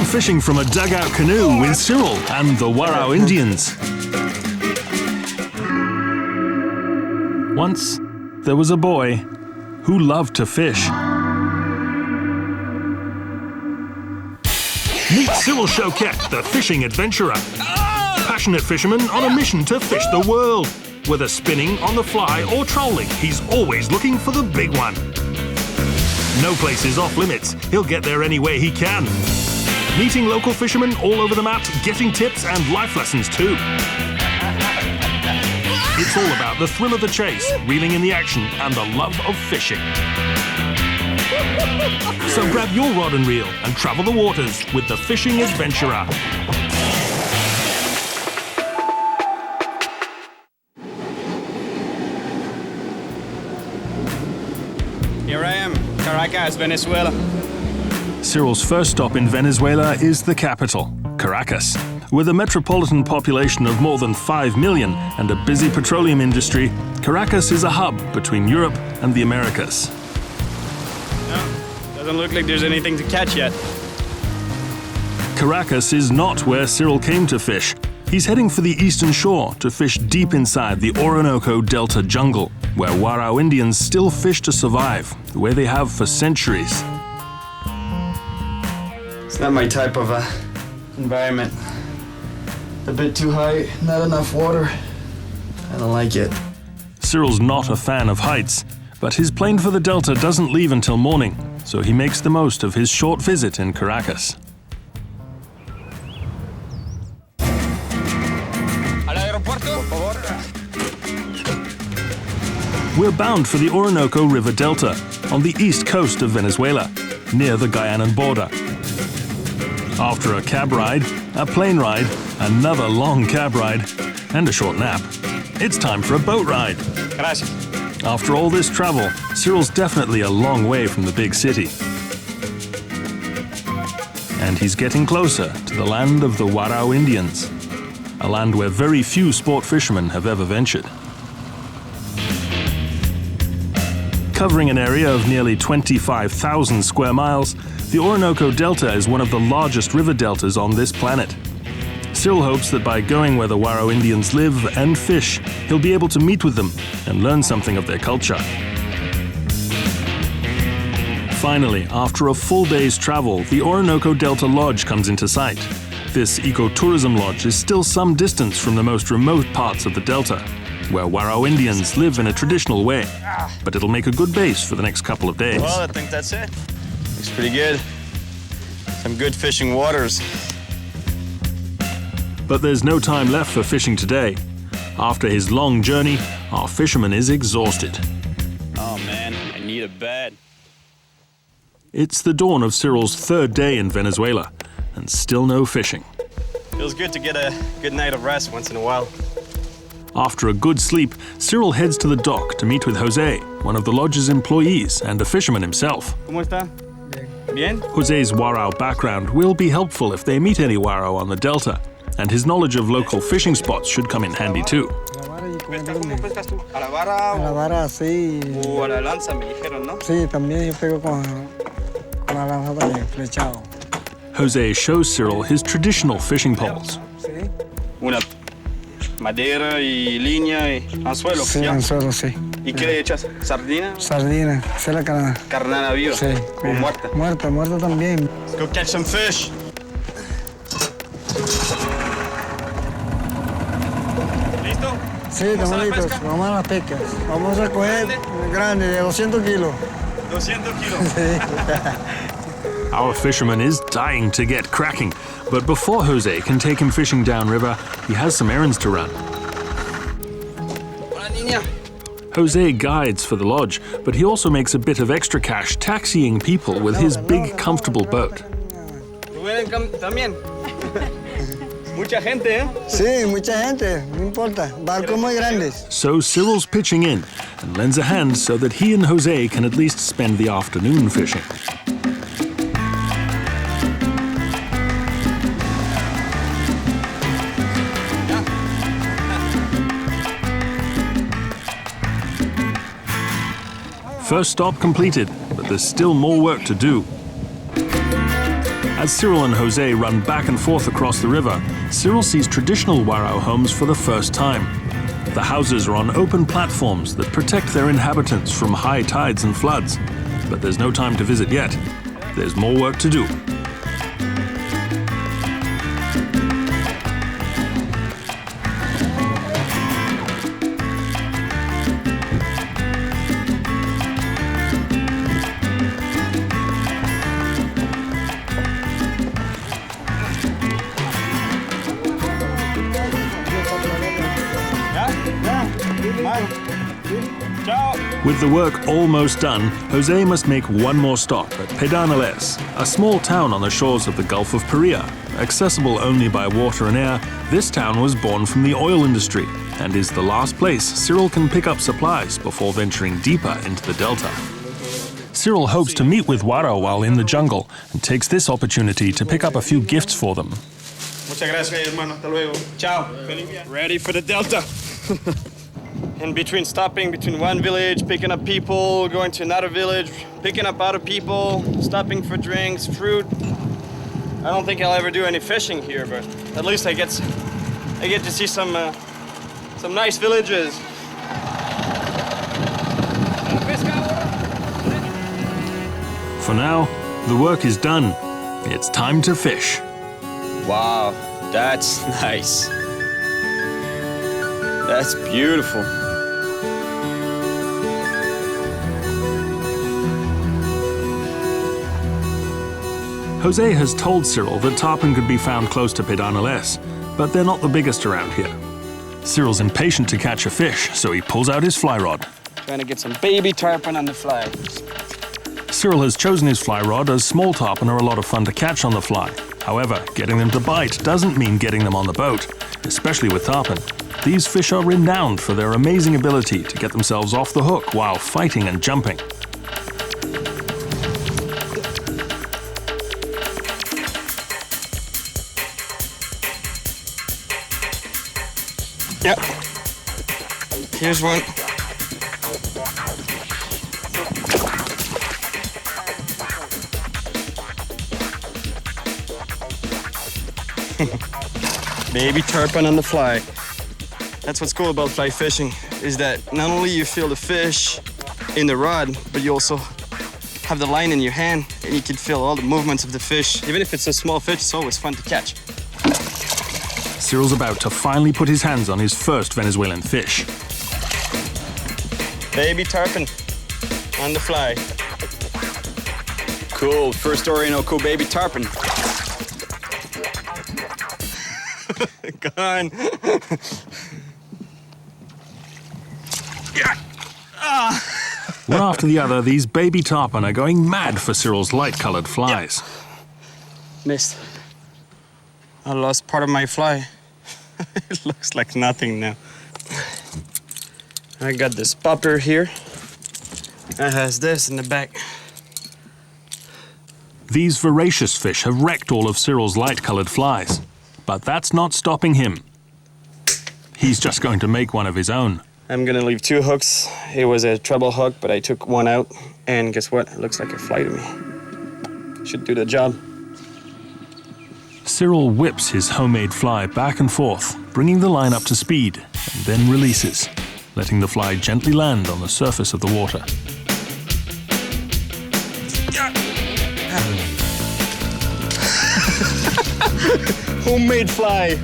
fishing from a dugout canoe with Cyril and the Warao Indians. Once, there was a boy who loved to fish. Meet Cyril Chauquet, the fishing adventurer. Passionate fisherman on a mission to fish the world. Whether spinning, on the fly or trolling, he's always looking for the big one. No place is off limits. He'll get there any way he can. Meeting local fishermen all over the map, getting tips and life lessons too. It's all about the thrill of the chase, reeling in the action, and the love of fishing. So grab your rod and reel and travel the waters with the fishing adventurer. Here I am, Caracas, Venezuela. Cyril's first stop in Venezuela is the capital, Caracas. With a metropolitan population of more than 5 million and a busy petroleum industry, Caracas is a hub between Europe and the Americas. Doesn't look like there's anything to catch yet. Caracas is not where Cyril came to fish. He's heading for the eastern shore to fish deep inside the Orinoco Delta jungle, where Warao Indians still fish to survive, the way they have for centuries. It's not my type of environment. A bit too high, not enough water. I don't like it. Cyril's not a fan of heights, but his plane for the Delta doesn't leave until morning, so he makes the most of his short visit in Caracas. We're bound for the Orinoco River Delta, on the east coast of Venezuela, near the Guyanan border. After a cab ride, a plane ride, another long cab ride, and a short nap, it's time for a boat ride. Gracias. After all this travel, Cyril's definitely a long way from the big city. And he's getting closer to the land of the Warao Indians, a land where very few sport fishermen have ever ventured. Covering an area of nearly 25,000 square miles, the Orinoco Delta is one of the largest river deltas on this planet. Cyril hopes that by going where the Warao Indians live and fish, he'll be able to meet with them and learn something of their culture. Finally, after a full day's travel, the Orinoco Delta Lodge comes into sight. This ecotourism lodge is still some distance from the most remote parts of the delta, where Warao Indians live in a traditional way, but it'll make a good base for the next couple of days. Well, I think that's it. Looks pretty good. Some good fishing waters. But there's no time left for fishing today. After his long journey, our fisherman is exhausted. Oh man, I need a bed. It's the dawn of Cyril's third day in Venezuela, and still no fishing. Feels good to get a good night of rest once in a while. After a good sleep, Cyril heads to the dock to meet with Jose, one of the lodge's employees and a fisherman himself. ¿Cómo está? Bien. Jose's Warao background will be helpful if they meet any Warao on the delta, and his knowledge of local fishing spots should come in handy too. ¿Cómo pescas tú? ¿A la vara A la vara, sí. o a la lanza, me dijeron, no? Sí, también yo pego con la lanza también, flechado. Jose shows Cyril his traditional fishing poles. Sí. Una madera y línea y anzuelo. Sí, ¿ya? anzuelo, sí. ¿Y qué le echas? ¿Sardina? Sardina, esa es la carnada. Carnada viva. Sí. O muerta. Muerta, muerta también. Let's go catch some fish. ¿Listo? Sí, estamos listos. Vamos a las pescas. Vamos a recoger grande, de 200 kilos. 200 kilos. Sí. Our fisherman is dying to get cracking, but before Jose can take him fishing downriver, he has some errands to run. Hola, niña. Jose guides for the lodge, but he also makes a bit of extra cash taxiing people with his big, comfortable boat. ¿Tú vienes también? Mucha gente, ¿eh? Sí, mucha gente, no importa. Barcos muy grandes. So Cyril's pitching in and lends a hand so that he and Jose can at least spend the afternoon fishing. First stop completed, but there's still more work to do. As Cyril and Jose run back and forth across the river, Cyril sees traditional Warao homes for the first time. The houses are on open platforms that protect their inhabitants from high tides and floods. But there's no time to visit yet. There's more work to do. With the work almost done, Jose must make one more stop at Pedernales, a small town on the shores of the Gulf of Paria. Accessible only by water and air, this town was born from the oil industry and is the last place Cyril can pick up supplies before venturing deeper into the delta. Cyril hopes to meet with Warao while in the jungle and takes this opportunity to pick up a few gifts for them. Muchas gracias, hermano. Hasta luego. Ciao. Ready for the delta. In between stopping between one village, picking up people, going to another village, picking up other people, stopping for drinks, fruit. I don't think I'll ever do any fishing here, but at least I get to see some nice villages. For now, the work is done. It's time to fish. Wow, that's nice. That's beautiful. Jose has told Cyril that tarpon could be found close to Pedernales, but they're not the biggest around here. Cyril's impatient to catch a fish, so he pulls out his fly rod. Trying to get some baby tarpon on the fly. Cyril has chosen his fly rod as small tarpon are a lot of fun to catch on the fly. However, getting them to bite doesn't mean getting them on the boat, especially with tarpon. These fish are renowned for their amazing ability to get themselves off the hook while fighting and jumping. Yep. Here's one. Baby tarpon on the fly. That's what's cool about fly fishing, is that not only you feel the fish in the rod, but you also have the line in your hand and you can feel all the movements of the fish. Even if it's a small fish, it's always fun to catch. Cyril's about to finally put his hands on his first Venezuelan fish. Baby tarpon on the fly. Cool, first Orinoco baby tarpon. Gone. One after the other, these baby tarpon are going mad for Cyril's light-colored flies. Missed. I lost part of my fly. It looks like nothing now. I got this popper here. It has this in the back. These voracious fish have wrecked all of Cyril's light-colored flies. But that's not stopping him. He's just going to make one of his own. I'm gonna leave 2 hooks. It was a treble hook, but I took one out. And guess what? It looks like a fly to me. Should do the job. Cyril whips his homemade fly back and forth, bringing the line up to speed, and then releases, letting the fly gently land on the surface of the water. Homemade fly.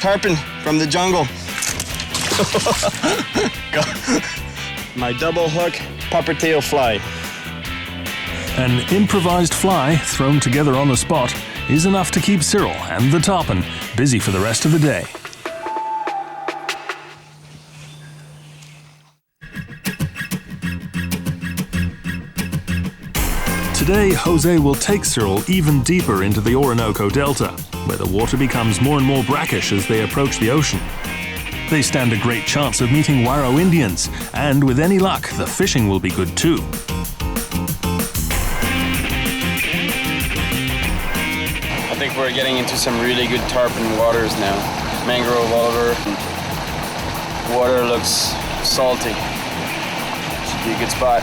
Tarpon from the jungle. My double hook popper tail fly. An improvised fly thrown together on the spot is enough to keep Cyril and the tarpon busy for the rest of the day. Today, Jose will take Cyril even deeper into the Orinoco Delta, where the water becomes more and more brackish as they approach the ocean. They stand a great chance of meeting Warao Indians, and with any luck, the fishing will be good too. I think we're getting into some really good tarpon waters now. Mangrove all over. Water looks salty. be a good spot.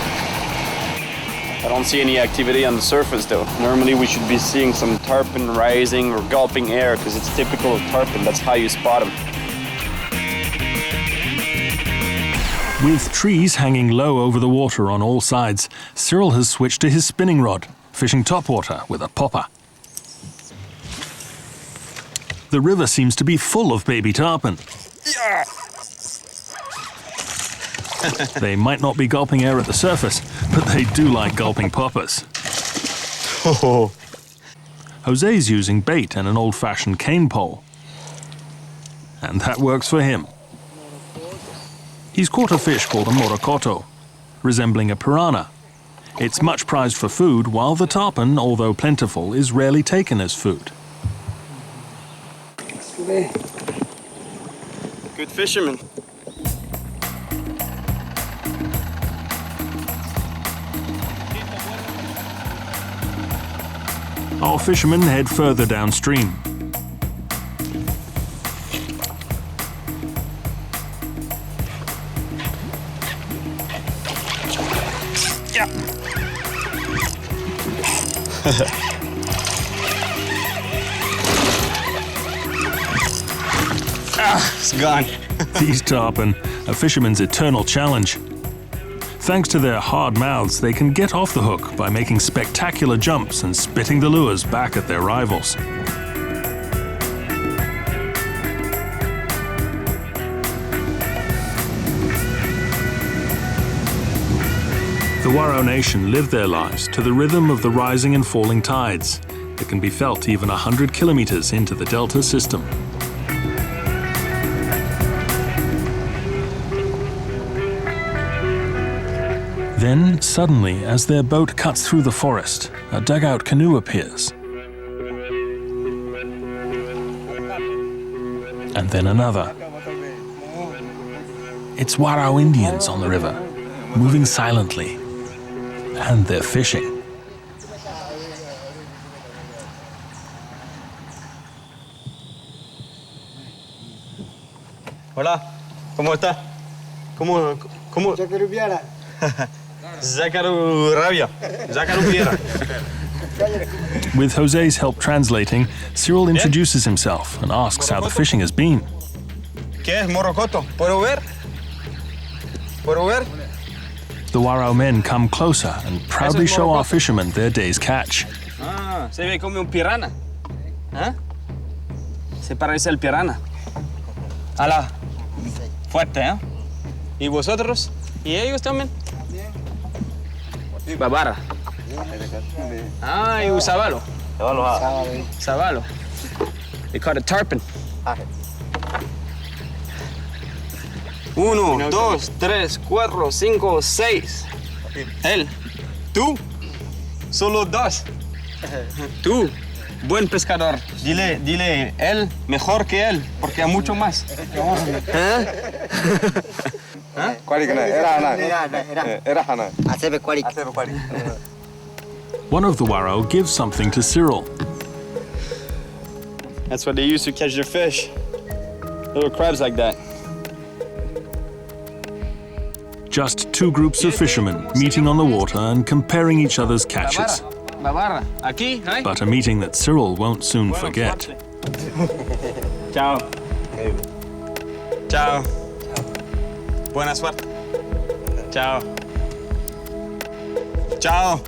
I don't see any activity on the surface though. Normally we should be seeing some tarpon rising or gulping air because it's typical of tarpon. That's how you spot them. With trees hanging low over the water on all sides, Cyril has switched to his spinning rod, fishing topwater with a popper. The river seems to be full of baby tarpon. Yeah. They might not be gulping air at the surface, but they do like gulping poppers. Oh. Jose's using bait and an old-fashioned cane pole. And that works for him. He's caught a fish called a morocoto, resembling a piranha. It's much prized for food, while the tarpon, although plentiful, is rarely taken as food. Good fisherman. Our fishermen head further downstream. Yeah. It's gone. These tarpon, a fisherman's eternal challenge. Thanks to their hard mouths, they can get off the hook by making spectacular jumps and spitting the lures back at their rivals. The Waro Nation live their lives to the rhythm of the rising and falling tides that can be felt even 100 kilometers into the delta system. Then, suddenly, as their boat cuts through the forest, a dugout canoe appears. And then another. It's Waro Indians on the river, moving silently. And they're fishing. Hola, ¿cómo está? ¿Cómo? Chacarubiara. Zacarurabia. Zacarubiera. With Jose's help translating, Cyril introduces himself and asks how the fishing has been. ¿Qué es morocoto? ¿Puedo ver? ¿Puedo ver? The Waro men come closer and proudly show our fishermen their day's catch. Ah, se ve como un piranha. ¿Ah? Se parece al piranha. Ala, fuerte, ¿eh? ¿Y vosotros? ¿Y ellos también? Babara. Ah, y un sabalo. Sabalo. They caught a tarpon. 1, 2, 3, 4, 5, 6. Él. Tú. Solo 2. Tú. Buen pescador. Dile, él mejor que él, porque hay mucho más. One of the Waro gives something to Cyril. That's what they use to catch their fish. Little crabs like that. Just two groups of fishermen meeting on the water and comparing each other's catches. Babara. Aquí, ¿no? But a meeting that Cyril won't soon forget. Ciao. Ciao. Buena suerte. Ciao. Ciao.